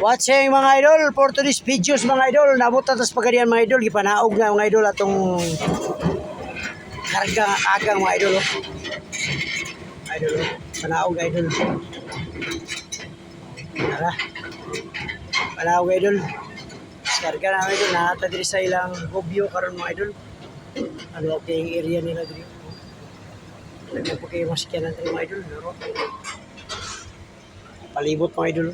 Watching mga idol for today's videos mga idol. Nabot na tas pagadian mga idol. Gipanaog na mga idol atong karga agang mga idol. Idol, panaog idol. Tara. Panaog idol. Karga na idol. Nakata diri sa ilang hobyo karon mga idol. Ano ang area nila diri. Lagyan po kayo masikyanan tayo mga idol. Palibot mga idol.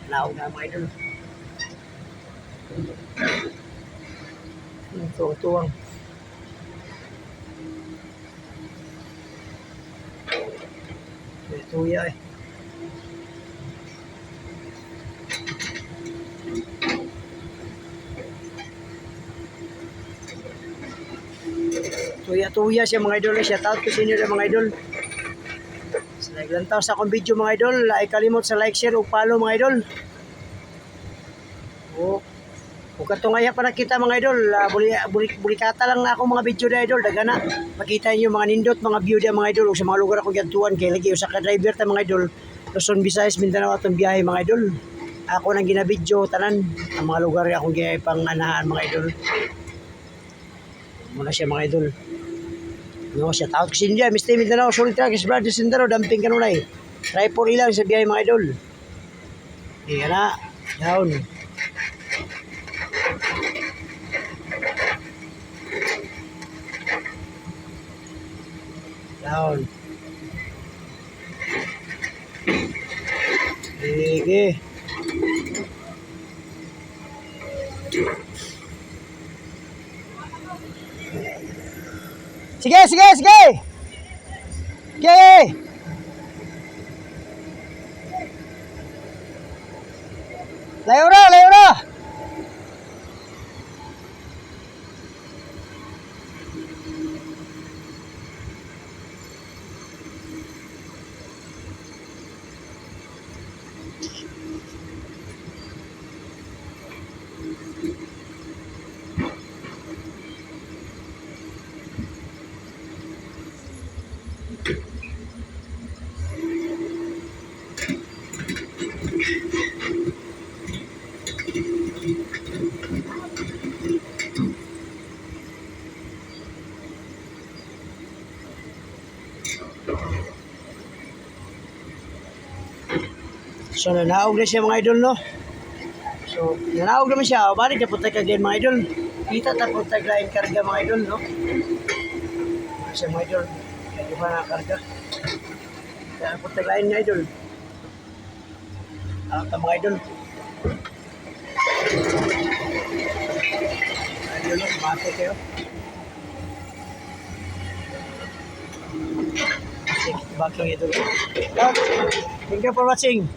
Panaog na mga idol. Tuwang-tuwang. Tuya eh. Tuya siya mga idol. Shout out ko sa inyo mga idol. Sa naglantaw sa akong video mga idol. Ay kalimot sa like, share o follow mga idol. Kung katungaya pa nakita mga idol, bulikata lang na akong mga video na idol. Dagana, makita niyo mga nindot, mga view na mga idol. O sa mga lugar akong gantuan, kaya lagi sa ka-driver ta mga idol. Luzon, Visayas, Mindanao atong biyahe mga idol. Ako nang ginabidyo, tanan. Ang mga lugar akong pang-anahan mga idol. Muna siya mga idol. No, siya tawag ko si India, Mr. Mindanao, solid truck, is brother Sindaro, damping kanunay. Try for ilang sa biyahe mga idol. Iya na, down. Down. Sige. Sige. Okay. Layo na. So, nanaog na siya mga idol, no? So, nanaog naman siya. Balik na punta kagayin mga idol. Kita ta punta kagayin karga mga idol, no? Siya mga idol. Kaya pa nakakarga. Kaya punta kagayin mga idol. Alam ta mga idol. Idol, no? Mate kayo. Back yung idol. Thank you for watching.